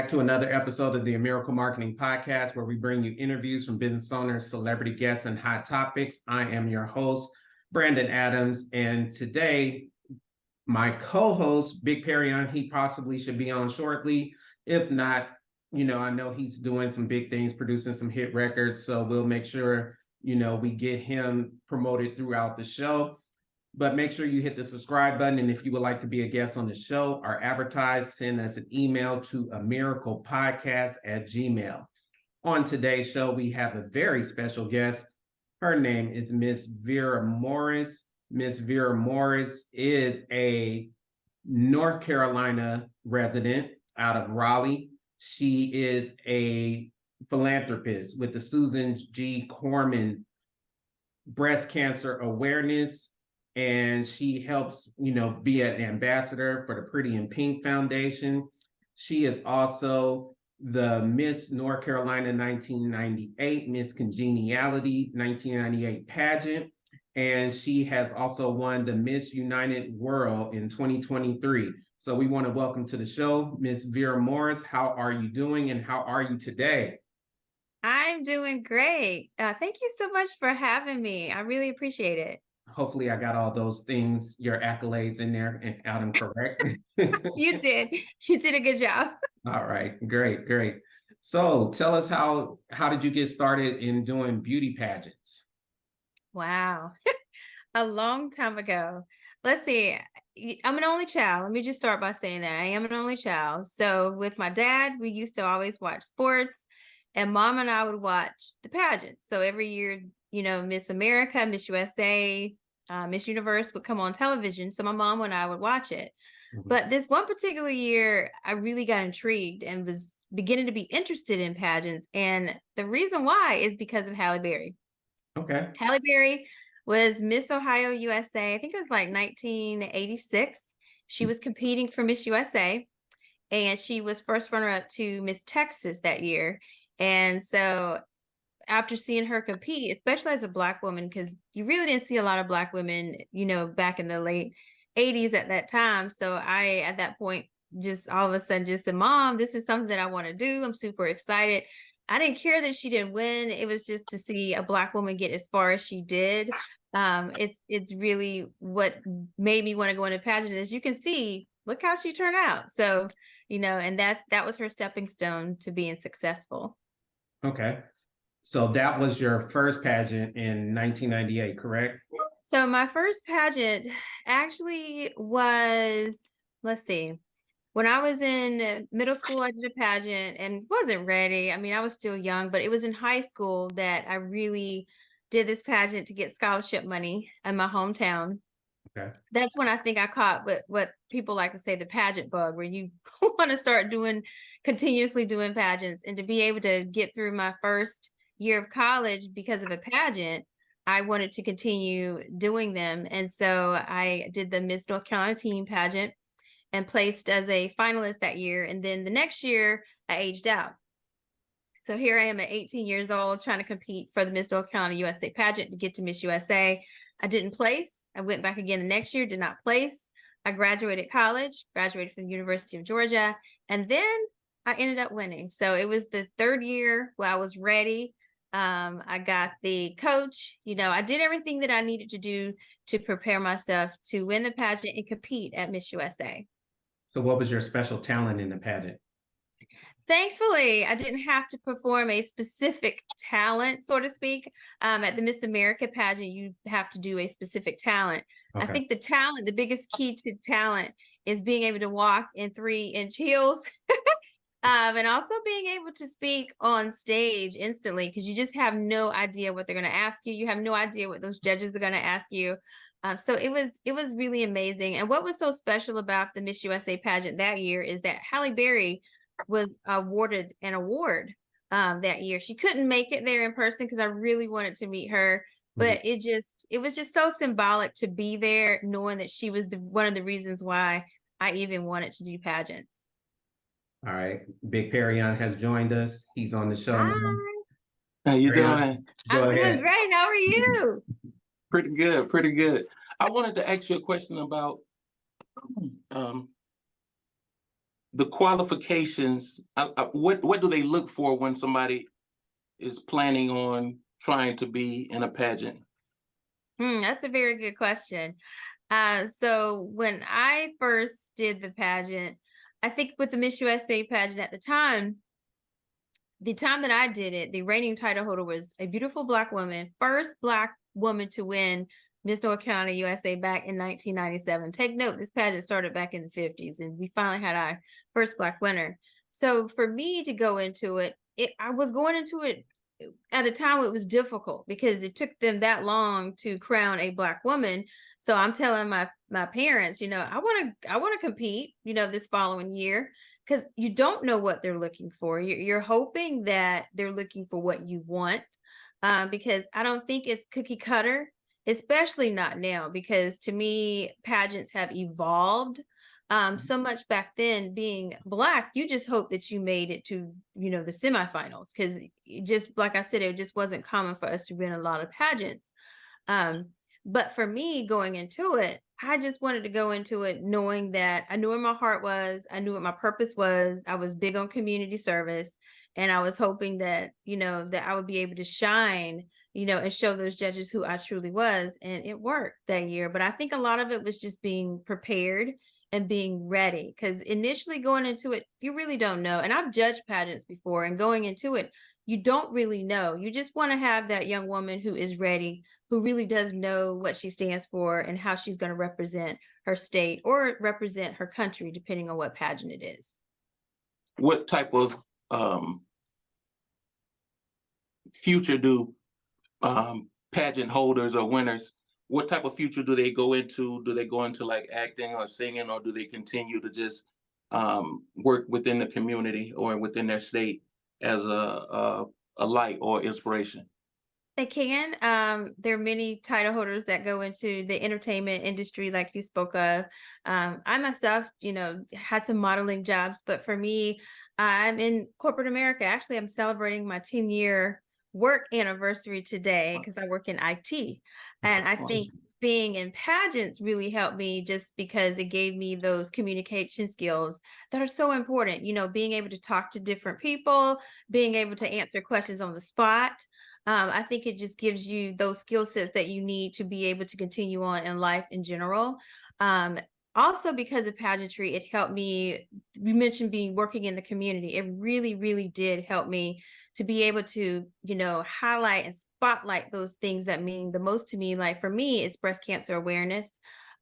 back to another episode of the Miracle Marketing Podcast, where we bring you interviews from business owners, celebrity guests, and hot topics. I am your host, Brandon Adams, and today, my co-host, Big Perry, he possibly should be on shortly. If not, I know he's doing some big things, producing some hit records, so we'll make sure, we get him promoted throughout the show. But make sure you hit the subscribe button. And if you would like to be a guest on the show or advertise, send us an email to amiraclepodcast@gmail.com. On today's show, we have a very special guest. Her name is Miss Vera Morris. Miss Vera Morris is a North Carolina resident out of Raleigh. She is a philanthropist with the Susan G. Komen Breast Cancer Awareness, and she helps, be an ambassador for the Pretty in Pink Foundation. She is also the Miss North Carolina 1998, Miss Congeniality 1998 pageant, and she has also won the Miss United World in 2023. So we want to welcome to the show, Miss Vera Morris. How are you doing, and how are you today? I'm doing great. Thank you so much for having me. I really appreciate it. Hopefully I got all those things, your accolades in there, and got them correct. You did. You did a good job. All right, great. So tell us, how did you get started in doing beauty pageants? Wow. A long time ago. Let's see. I'm an only child. Let me just start by saying that I am an only child. So with my dad, we used to always watch sports, and Mom and I would watch the pageants. So every year, Miss America, Miss USA, Miss Universe would come on television. So my mom and I would watch it. Mm-hmm. But this one particular year, I really got intrigued and was beginning to be interested in pageants. And the reason why is because of Halle Berry. Okay. Halle Berry was Miss Ohio USA. I think it was like 1986. She was competing for Miss USA, and she was first runner-up to Miss Texas that year. And so after seeing her compete, especially as a Black woman, because you really didn't see a lot of Black women, back in the late 80s at that time. So I, at that point, just all of a sudden just said, Mom, this is something that I want to do. I'm super excited. I didn't care that she didn't win. It was just to see a Black woman get as far as she did. It's really what made me want to go into pageant. As you can see, look how she turned out. So, and that was her stepping stone to being successful. Okay. So that was your first pageant in 1998, correct? So my first pageant actually was, let's see, when I was in middle school, I did a pageant and wasn't ready. I mean, I was still young, but it was in high school that I really did this pageant to get scholarship money in my hometown. Okay. That's when I think I caught what people like to say, the pageant bug, where you want to start continuously doing pageants. And to be able to get through my first year of college because of a pageant, I wanted to continue doing them. And so I did the Miss North Carolina teen pageant and placed as a finalist that year. And then the next year I aged out. So here I am at 18 years old trying to compete for the Miss North Carolina USA pageant to get to Miss USA. I didn't place. I went back again the next year, did not place. I graduated college, graduated from the University of Georgia, and then I ended up winning. So it was the third year where I was ready. I got the coach. I did everything that I needed to do to prepare myself to win the pageant and compete at Miss USA. So what was your special talent in the pageant? Thankfully, I didn't have to perform a specific talent, so to speak. At the Miss America pageant, you have to do a specific talent. Okay. I think the biggest key to talent is being able to walk in 3-inch heels and also being able to speak on stage instantly, because you just have no idea what they're going to ask you. You have no idea what those judges are going to ask you. So it was really amazing. And what was so special about the Miss USA pageant that year is that Halle Berry was awarded an award that year. She couldn't make it there in person because I really wanted to meet her, but it was just so symbolic to be there, knowing that she was one of the reasons why I even wanted to do pageants. All right, Big Perry has joined us. He's on the show. Hi. How you doing? I'm doing great. How are you? Pretty good. I wanted to ask you a question about the qualifications, what do they look for when somebody is planning on trying to be in a pageant? That's a very good question. So when I first did the pageant, I think with the Miss USA pageant at the time that I did it, the reigning title holder was a beautiful Black woman, first Black woman to win Miss North Carolina USA back in 1997. Take note, this pageant started back in the 50s, and we finally had our first Black winner. So for me to go into it, I was going into it at a time when it was difficult because it took them that long to crown a Black woman. So I'm telling my parents, I want to compete, this following year, because you don't know what they're looking for. You're hoping that they're looking for what you want, because I don't think it's cookie cutter, especially not now, because to me, pageants have evolved so much. Back then, being Black, you just hope that you made it to, the semifinals, because just like I said, it just wasn't common for us to win a lot of pageants. But for me, going into it, I just wanted to go into it knowing that I knew where my heart was. I knew what my purpose was. I was big on community service. And I was hoping that, that I would be able to shine, and show those judges who I truly was. And it worked that year. But I think a lot of it was just being prepared and being ready. Because initially going into it, you really don't know. And I've judged pageants before, and going into it, you don't really know. You just want to have that young woman who is ready, who really does know what she stands for and how she's going to represent her state or represent her country, depending on what pageant it is. What type of future do pageant holders or winners, what type of future do they go into? Do they go into like acting or singing, or do they continue to just work within the community or within their state as a light or inspiration? They can. There are many title holders that go into the entertainment industry, like you spoke of. I myself, had some modeling jobs, but for me, I'm in corporate America. Actually, I'm celebrating my 10-year work anniversary today because I work in IT. And I think being in pageants really helped me, just because it gave me those communication skills that are so important. Being able to talk to different people, being able to answer questions on the spot. I think it just gives you those skill sets that you need to be able to continue on in life in general. Also, because of pageantry, it helped me. You mentioned working in the community. It really, really did help me to be able to, highlight and spotlight those things that mean the most to me. Like for me, it's breast cancer awareness.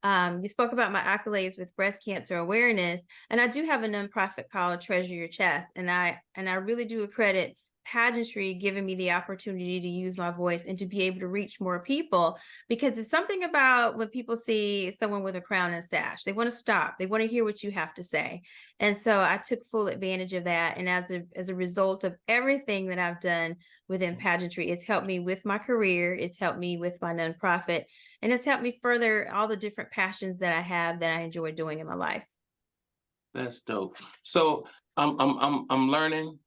You spoke about my accolades with breast cancer awareness, and I do have a nonprofit called Treasure Your Chest, and I really do credit pageantry giving me the opportunity to use my voice and to be able to reach more people, because it's something about when people see someone with a crown and a sash, they want to stop, they want to hear what you have to say. And so I took full advantage of that, and as a result of everything that I've done within pageantry, it's helped me with my career, it's helped me with my nonprofit, and it's helped me further all the different passions that I have that I enjoy doing in my life. That's dope. So I'm learning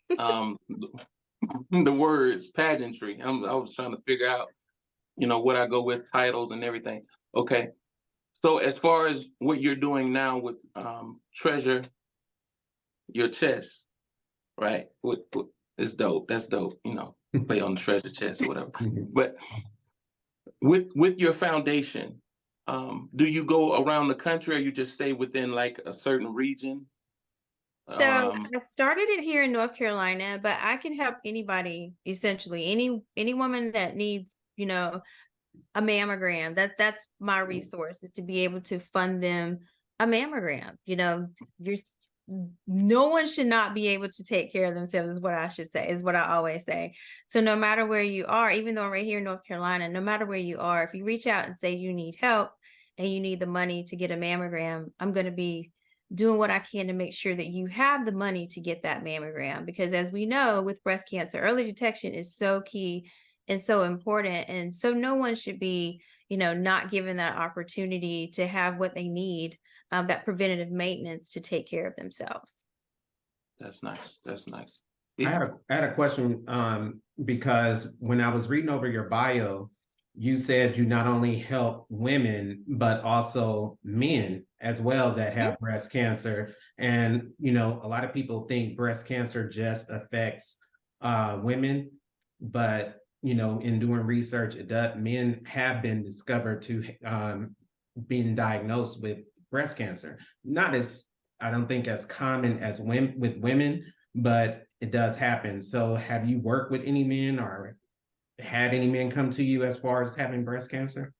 the words pageantry. I was trying to figure out, what I go with, titles and everything. Okay. So as far as what you're doing now with Treasure Your Chest, right? It's dope. That's dope. Play on the treasure chest or whatever. But with your foundation, do you go around the country, or you just stay within like a certain region? So I started it here in North Carolina, but I can help anybody, essentially any woman that needs, a mammogram. That's my resource, is to be able to fund them a mammogram. No one should not be able to take care of themselves, is what I should say, is what I always say. So no matter where you are, even though I'm right here in North Carolina, no matter where you are, if you reach out and say you need help and you need the money to get a mammogram, I'm going to be doing what I can to make sure that you have the money to get that mammogram. Because as we know, with breast cancer, early detection is so key and so important. And so no one should be, not given that opportunity to have what they need, that preventative maintenance to take care of themselves. That's nice. That's nice. I had a question, because when I was reading over your bio, you said you not only help women, but also men as well that have breast cancer. And, a lot of people think breast cancer just affects women, but, in doing research, men have been discovered to being diagnosed with breast cancer. Not as, I don't think as common as women with women, but it does happen. So have you worked with any men or had any men come to you as far as having breast cancer?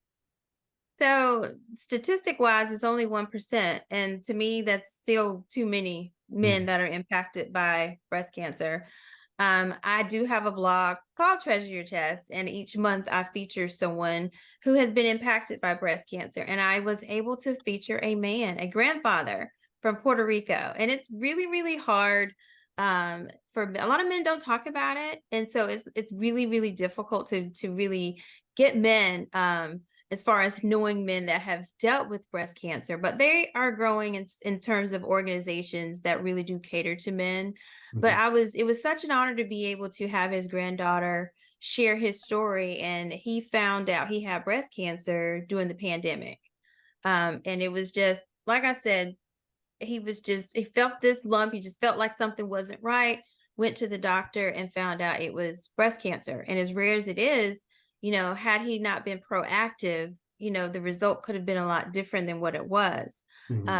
So statistic wise, it's only 1%. And to me, that's still too many men that are impacted by breast cancer. I do have a blog called Treasure Your Chest, and each month I feature someone who has been impacted by breast cancer. And I was able to feature a man, a grandfather from Puerto Rico. And it's really, really hard. For a lot of men don't talk about it. And so it's really, really difficult to really get men as far as knowing men that have dealt with breast cancer, but they are growing in terms of organizations that really do cater to men. But it was such an honor to be able to have his granddaughter share his story. And he found out he had breast cancer during the pandemic. And it was just, like I said, he felt this lump. He just felt like something wasn't right, went to the doctor and found out it was breast cancer. And as rare as it is, had he not been proactive, the result could have been a lot different than what it was.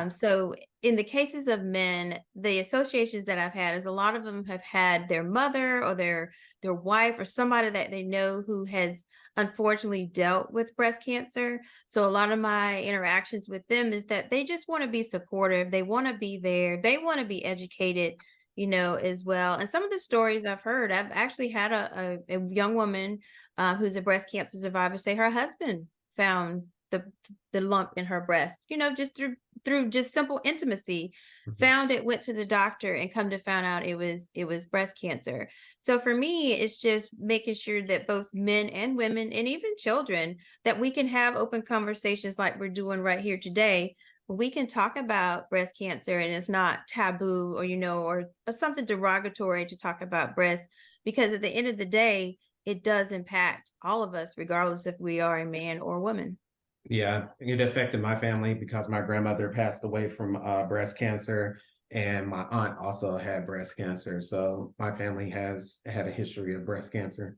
So in the cases of men, the associations that I've had is a lot of them have had their mother or their wife or somebody that they know who has unfortunately dealt with breast cancer. So a lot of my interactions with them is that they just want to be supportive. They want to be there. They want to be educated, as well. And some of the stories I've heard, I've actually had a young woman who's a breast cancer survivor say her husband found the lump in her breast, just through just simple intimacy, found it, went to the doctor, and come to find out it was breast cancer. So for me, it's just making sure that both men and women and even children, that we can have open conversations like we're doing right here today. We can talk about breast cancer and it's not taboo or something derogatory to talk about breast, because at the end of the day, it does impact all of us, regardless if we are a man or woman. Yeah, it affected my family because my grandmother passed away from breast cancer, and my aunt also had breast cancer. So my family has had a history of breast cancer.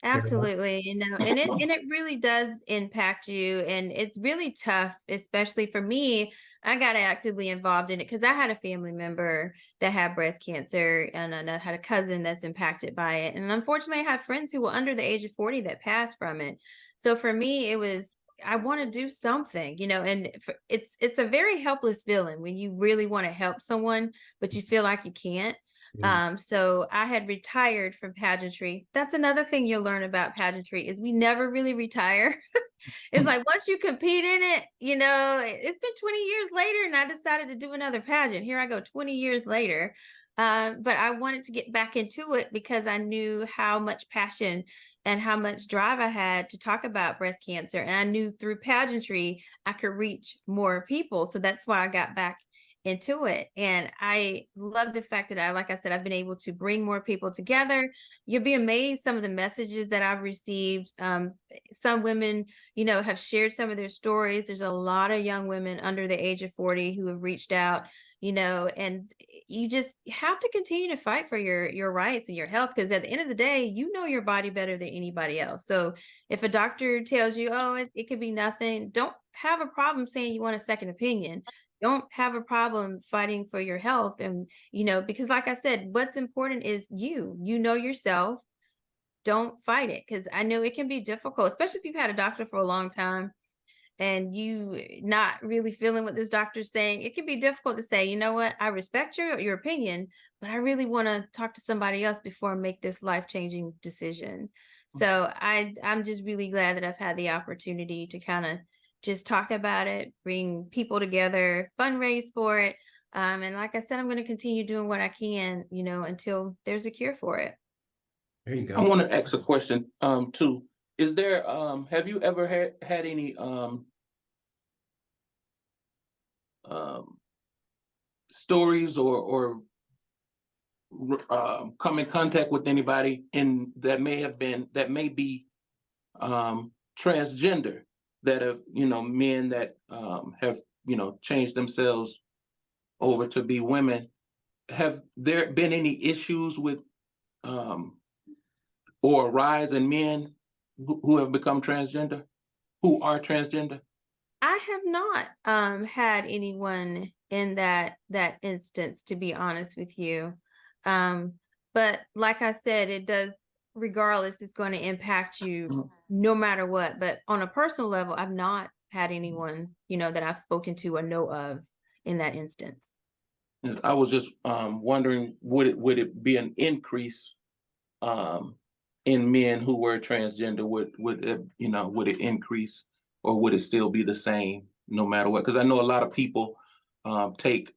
Absolutely. And it really does impact you. And it's really tough, especially for me. I got actively involved in it because I had a family member that had breast cancer, and I had a cousin that's impacted by it. And unfortunately, I had friends who were under the age of 40 that passed from it. So for me, it was, I want to do something, and it's a very helpless feeling when you really want to help someone, but you feel like you can't. So I had retired from pageantry. That's another thing you'll learn about pageantry is we never really retire. It's like once you compete in it, it's been 20 years later and I decided to do another pageant. Here I go 20 years later. But I wanted to get back into it because I knew how much passion and how much drive I had to talk about breast cancer. And I knew through pageantry, I could reach more people. So that's why I got back into it. And I love the fact that like I said, I've been able to bring more people together. You'll be amazed some of the messages that I've received. Some women, have shared some of their stories. There's a lot of young women under the age of 40 who have reached out, and you just have to continue to fight for your rights and your health. Because at the end of the day, you know your body better than anybody else. So if a doctor tells you, oh, it could be nothing, don't have a problem saying you want a second opinion. Don't have a problem fighting for your health. And, because like I said, what's important is you know yourself. Don't fight it. Because I know it can be difficult, especially if you've had a doctor for a long time and you not really feeling what this doctor's saying. It can be difficult to say, you know what, I respect your opinion, but I really want to talk to somebody else before I make this life-changing decision. So I'm just really glad that I've had the opportunity to kind of just talk about it, bring people together, fundraise for it. And like I said, I'm going to continue doing what I can, until there's a cure for it. There you I go. want to ask a question too. Is there have you ever had any stories or come in contact with anybody that may be transgender that have, men that have, changed themselves over to be women. Have there been any issues with or a rise in men who have become transgender, who are transgender? I have not had anyone in that instance, to be honest with you. Um, but like I said, it does, regardless, it's going to impact you no matter what. But on a personal level, I've not had anyone, that I've spoken to or know of in that instance. I was just wondering, would it be an increase in men who were transgender? Would it increase, or would it still be the same no matter what? Because I know a lot of people take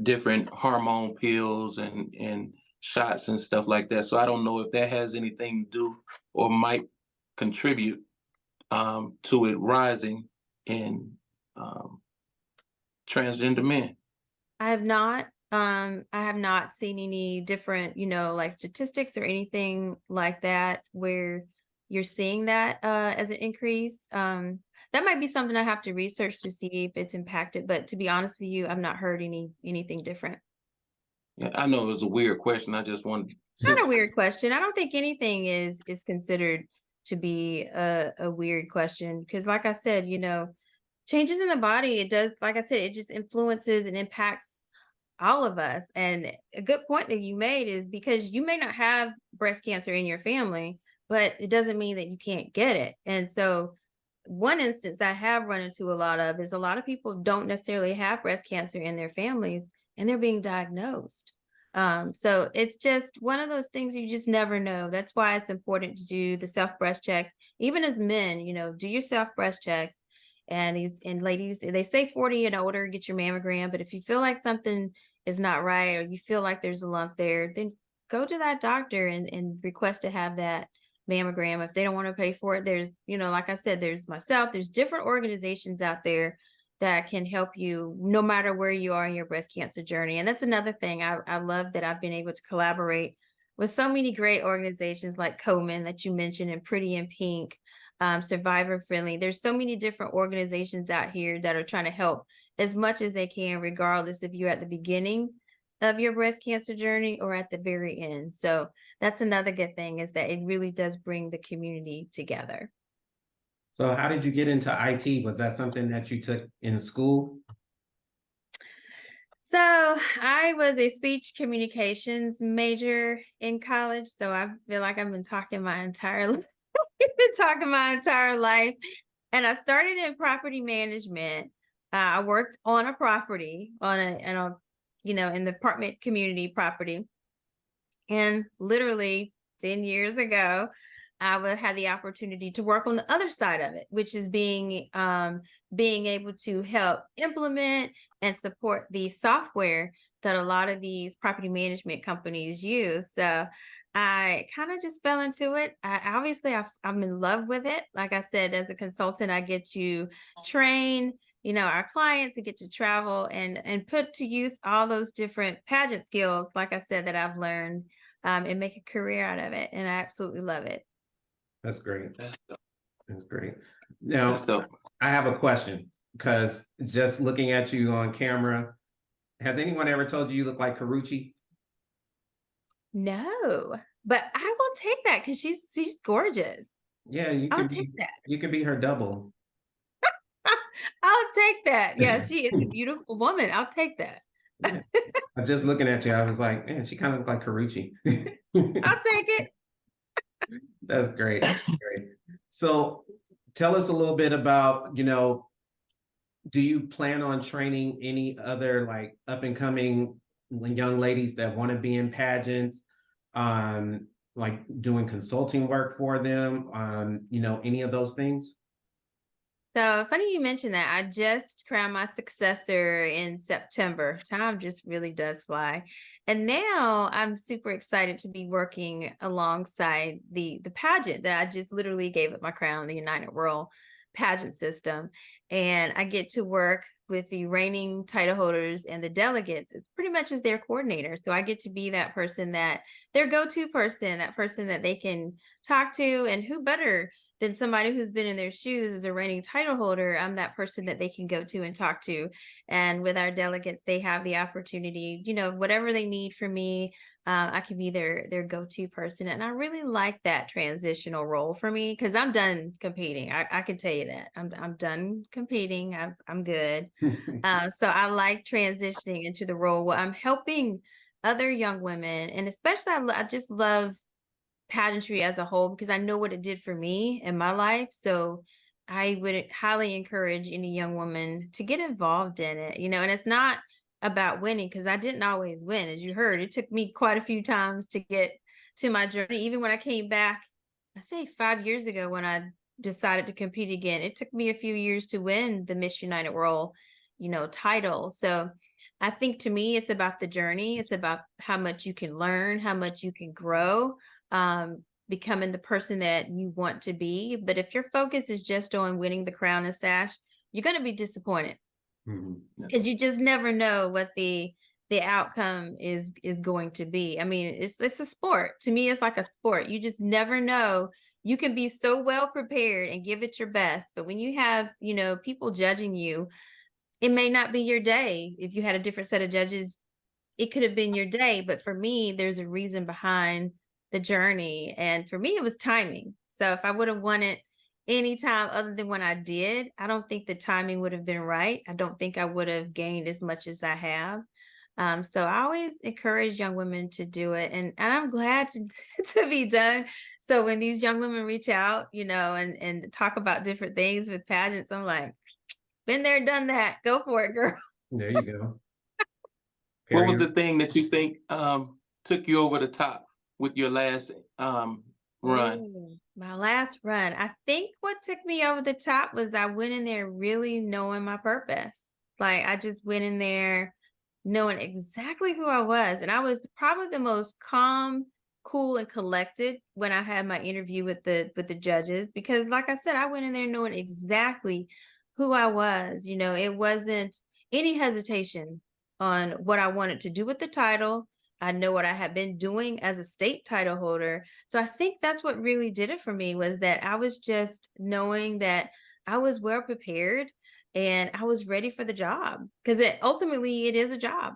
different hormone pills and shots and stuff like that. So I don't know if that has anything to do or might contribute to it rising in transgender men. I have not seen any different, like statistics or anything like that where you're seeing that as an increase. That might be something I have to research to see if it's impacted, but to be honest with you, I've not heard anything different. Yeah, I know it was a weird question. I just wanted Not a weird question. I don't think anything is considered to be a weird question because, like I said, changes in the body, it does, like I said, it just influences and impacts all of us. And a good point that you made is because you may not have breast cancer in your family, but it doesn't mean that you can't get it. And so one instance I have run into a lot of is a lot of people don't necessarily have breast cancer in their families and they're being diagnosed. So it's just one of those things you just never know. That's why it's important to do the self breast checks. Even as men, do your self breast checks. And ladies, they say 40 and older, get your mammogram. But if you feel like something is not right, or you feel like there's a lump there, then go to that doctor and request to have that mammogram. If they don't want to pay for it, there's, like I said, there's myself, there's different organizations out there that can help you no matter where you are in your breast cancer journey. And that's another thing. I love that I've been able to collaborate with so many great organizations like Komen that you mentioned, and Pretty in Pink, Survivor Friendly. There's so many different organizations out here that are trying to help as much as they can, regardless if you're at the beginning of your breast cancer journey or at the very end. So that's another good thing, is that it really does bring the community together. So how did you get into IT? Was that something that you took in school? So I was a speech communications major in college. So I feel like I've been talking my entire life. And I started in property management. I worked on a property in the apartment community property. And literally 10 years ago, I had the opportunity to work on the other side of it, which is being able to help implement and support the software that a lot of these property management companies use. So I kind of just fell into it. I'm in love with it. Like I said, as a consultant, I get to train, our clients, and get to travel and put to use all those different pageant skills, like I said, that I've learned, and make a career out of it. And I absolutely love it. That's great. That's dope. That's great. Now, That's dope. I have a question, because just looking at you on camera, has anyone ever told you look like Karuchi? No, but I will take that because she's gorgeous. Yeah, I'll take that. you can be her double. I'll take that. Yeah, she is a beautiful woman. I'll take that. Yeah. Just looking at you, I was like, man, she kind of looked like Karuchi. I'll take it. That's great. That's great. So tell us a little bit about, do you plan on training any other like up and coming young ladies that want to be in pageants, like doing consulting work for them, any of those things? So funny you mentioned that. I just crowned my successor in September. Time just really does fly. And now I'm super excited to be working alongside the pageant that I just literally gave up my crown, the United World pageant system, and I get to work with the reigning title holders and the delegates. It's pretty much as their coordinator. So I get to be that person, that their go-to person, that person that they can talk to. And who better than somebody who's been in their shoes as a reigning title holder? I'm that person that they can go to and talk to. And with our delegates, they have the opportunity, whatever they need from me, I can be their go-to person. And I really like that transitional role for me, because I'm done competing. I can tell you that I'm done competing. I'm good. So I like transitioning into the role where I'm helping other young women, and especially I just love pageantry as a whole, because I know what it did for me in my life. So I would highly encourage any young woman to get involved in it, and it's not about winning, because I didn't always win. As you heard, it took me quite a few times to get to my journey. Even when I came back, I say 5 years ago, when I decided to compete again, it took me a few years to win the Miss United World, title. So I think, to me, it's about the journey. It's about how much you can learn, how much you can grow, becoming the person that you want to be. But if your focus is just on winning the crown and sash, you're going to be disappointed, because you just never know what the outcome is going to be. I mean, it's a sport. To me, it's like a sport. You just never know. You can be so well prepared and give it your best, but when you have, people judging you, it may not be your day. If you had a different set of judges, it could have been your day. But for me, there's a reason behind the journey. And for me, it was timing. So if I would have won it any time other than when I did, I don't think the timing would have been right. I don't think I would have gained as much as I have. So I always encourage young women to do it. And I'm glad to be done. So when these young women reach out, and talk about different things with pageants, I'm like, been there, done that. Go for it, girl. There you go. What was the thing that you think took you over the top with your last run? My last run. I think what took me over the top was I went in there really knowing my purpose. Like, I just went in there knowing exactly who I was. And I was probably the most calm, cool, and collected when I had my interview with the judges, because like I said, I went in there knowing exactly who I was. It wasn't any hesitation on what I wanted to do with the title. I know what I had been doing as a state title holder. So I think that's what really did it for me, was that I was just knowing that I was well prepared and I was ready for the job, because ultimately it is a job.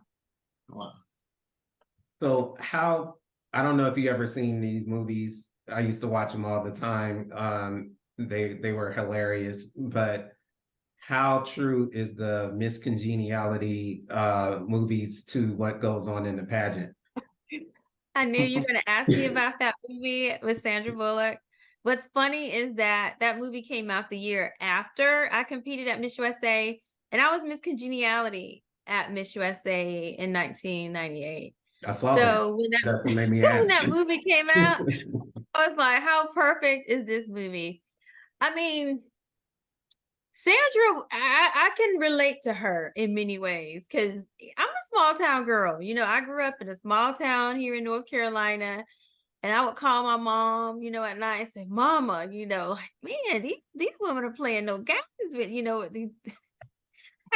Wow. So I don't know if you ever seen these movies. I used to watch them all the time. They were hilarious, but how true is the Miss Congeniality movies to what goes on in the pageant? I knew you were going to ask me about that movie with Sandra Bullock. What's funny is that movie came out the year after I competed at Miss USA, and I was Miss Congeniality at Miss USA in 1998. I saw that. When That's what made me ask. when that movie came out, I was like, how perfect is this movie? I mean, Sandra, I can relate to her in many ways, because I'm a small town girl. I grew up in a small town here in North Carolina, and I would call my mom, at night and say, Mama, like, man, these women are playing no games with,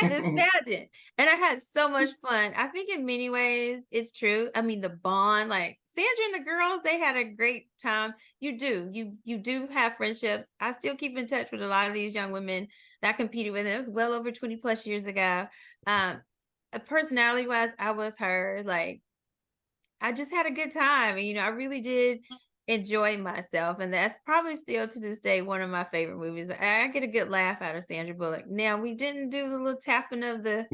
this pageant. And I had so much fun. I think in many ways it's true. I mean, the bond, like Sandra and the girls, they had a great time. You do have friendships. I still keep in touch with a lot of these young women that I competed with. It was well over 20 plus years ago. Personality wise, I was her. Like, I just had a good time. And, I really did enjoy myself. And that's probably still to this day one of my favorite movies. I get a good laugh out of Sandra Bullock. Now, we didn't do the little tapping of the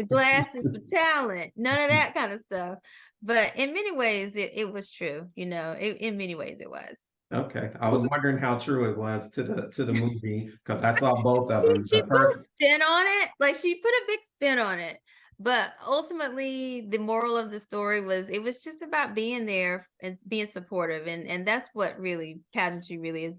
glasses for talent, none of that kind of stuff. But in many ways, it was true. In many ways it was. Okay, I was wondering how true it was to the movie, because I saw both of them. She put a spin on it. Like, she put a big spin on it. But ultimately, the moral of the story was, it was just about being there and being supportive. And that's what really pageantry really is.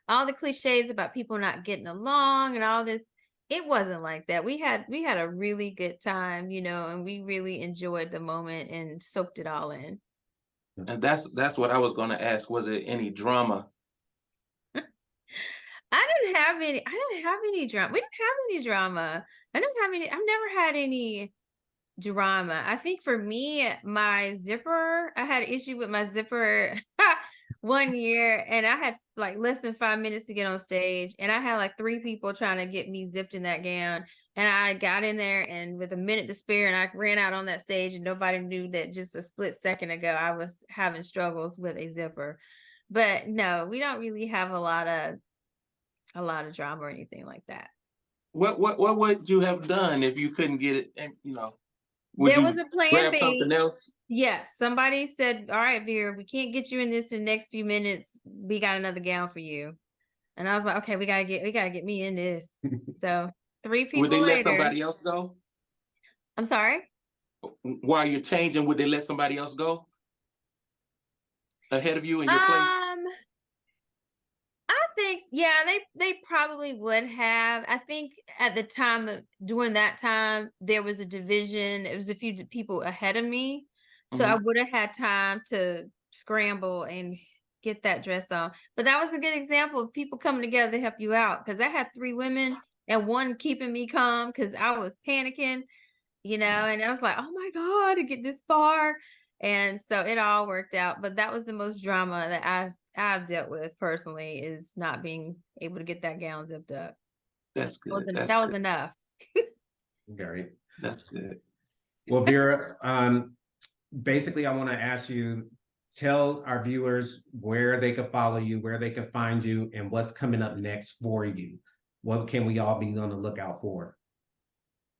All the cliches about people not getting along and all this, it wasn't like that. We had a really good time, and we really enjoyed the moment and soaked it all in. And that's what I was going to ask. Was it any drama? I didn't have any drama. We didn't have any drama. I've never had any drama. I think for me, my zipper, I had an issue with my zipper one year, and I had like less than 5 minutes to get on stage, and I had like 3 people trying to get me zipped in that gown. And I got in there, and with a minute to spare, and I ran out on that stage, and nobody knew that just a split second ago I was having struggles with a zipper. But no, we don't really have a lot of drama or anything like that. What would you have done if you couldn't get it? And would There you was a plan grab B. something else? Yes, somebody said, "All right, Vera, we can't get you in this in the next few minutes. We got another gown for you." And I was like, "Okay, we gotta get me in this." So 3 Would they people let later. somebody else go? I'm sorry. While you're changing, would they let somebody else go ahead of you in your place? I think, yeah, they probably would have. I think at the time during that time, there was a division. It was a few people ahead of me. So I Mhm. would have had time to scramble and get that dress on. But that was a good example of people coming together to help you out. Cause I had 3 women and one keeping me calm because I was panicking, and I was like, oh my God, to get this far. And so it all worked out. But that was the most drama that I've dealt with personally, is not being able to get that gown zipped up. That's good. That's That was good. enough. Great. That's good. Well, Vera, basically, I want to ask you, tell our viewers where they can follow you, where they can find you, and what's coming up next for you. What can we all be on the lookout for?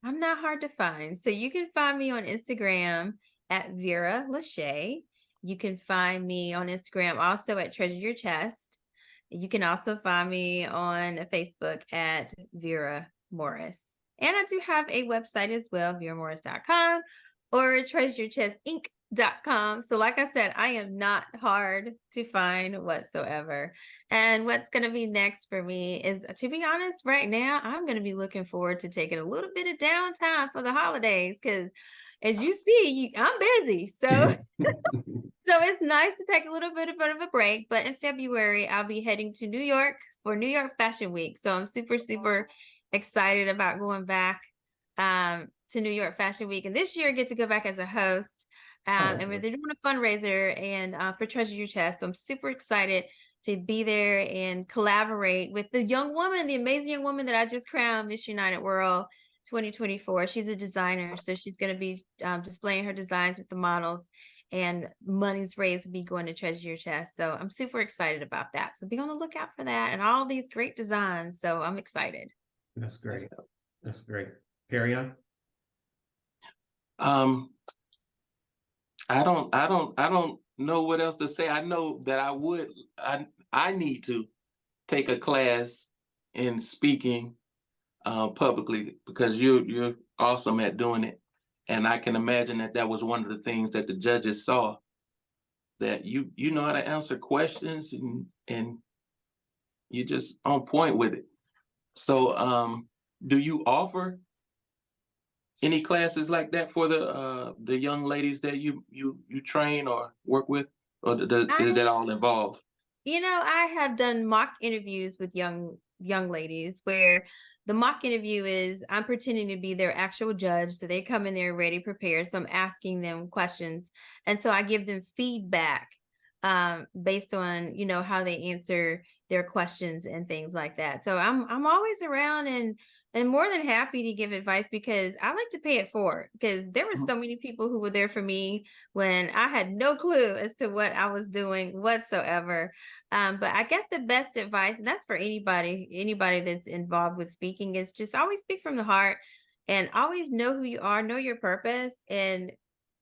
I'm not hard to find. So you can find me on Instagram at Vera Lachey. You can find me on Instagram also at Treasure Your Chest. You can also find me on Facebook at Vera Morris. And I do have a website as well, veramorris.com or treasureyourchestinc.com. So like I said, I am not hard to find whatsoever. And what's going to be next for me is, to be honest, right now, I'm going to be looking forward to taking a little bit of downtime for the holidays because, as you see, I'm busy. So it's nice to take a little bit of a break. But in February, I'll be heading to New York for New York Fashion Week. So I'm super, super excited about going back to New York Fashion Week. And this year I get to go back as a host. And they're doing a fundraiser and for Treasure Your Chest. So I'm super excited to be there and collaborate with the young woman, the amazing young woman that I just crowned Miss United World 2024. She's a designer. So she's going to be displaying her designs with the models, and money's raised will be going to Treasure Your Chest. So I'm super excited about that. So be on the lookout for that and all these great designs. So I'm excited. That's great. That's great. Carry on. I don't know what else to say. I know that I need to take a class in speaking publicly because you're awesome at doing it. And I can imagine that was one of the things that the judges saw, that you know how to answer questions and you're just on point with it. So do you offer any classes like that for the young ladies that you train or work with, or is that all involved? I have done mock interviews with young ladies where the mock interview is I'm pretending to be their actual judge. So they come in there ready, prepared. So I'm asking them questions. And so I give them feedback based on, how they answer their questions and things like that. So I'm always around and more than happy to give advice because I like to pay it forward, because there were so many people who were there for me when I had no clue as to what I was doing whatsoever. But I guess the best advice, and that's for anybody that's involved with speaking, is just always speak from the heart and always know who you are, know your purpose. And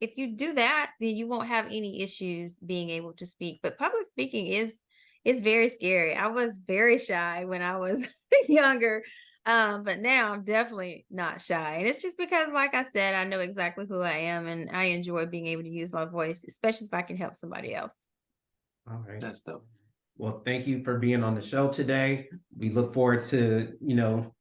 if you do that, then you won't have any issues being able to speak. But public speaking is very scary. I was very shy when I was younger. But now I'm definitely not shy. And it's just because, like I said, I know exactly who I am and I enjoy being able to use my voice, especially if I can help somebody else. All right. That's dope. Well, thank you for being on the show today. We look forward to,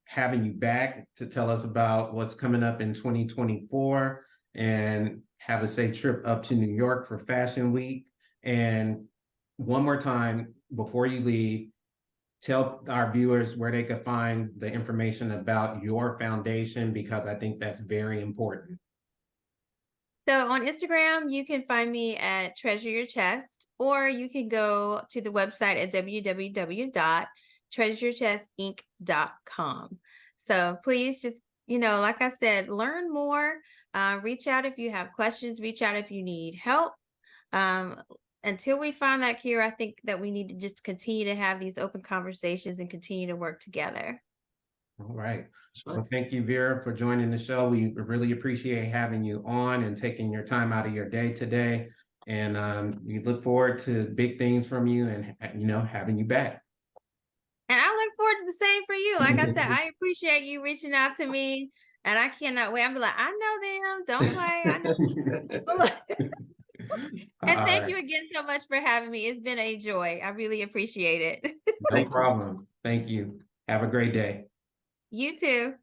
having you back to tell us about what's coming up in 2024, and have a safe trip up to New York for Fashion Week. And one more time before you leave, tell our viewers where they could find the information about your foundation, because I think that's very important. So on Instagram, you can find me at Treasure Your Chest, or you can go to the website at www.treasureyourchestinc.com. So please just, like I said, learn more. Reach out if you have questions. Reach out if you need help. Until we find that cure, I think that we need to just continue to have these open conversations and continue to work together. All right. Well, thank you, Vera, for joining the show. We really appreciate having you on and taking your time out of your day today. And we look forward to big things from you and, having you back. And I look forward to the same for you. Like I said, I appreciate you reaching out to me, and I cannot wait. I'm like, I know them. Don't play. I know. And thank you again so much for having me. It's been a joy. I really appreciate it. No problem. Thank you. Have a great day. You too.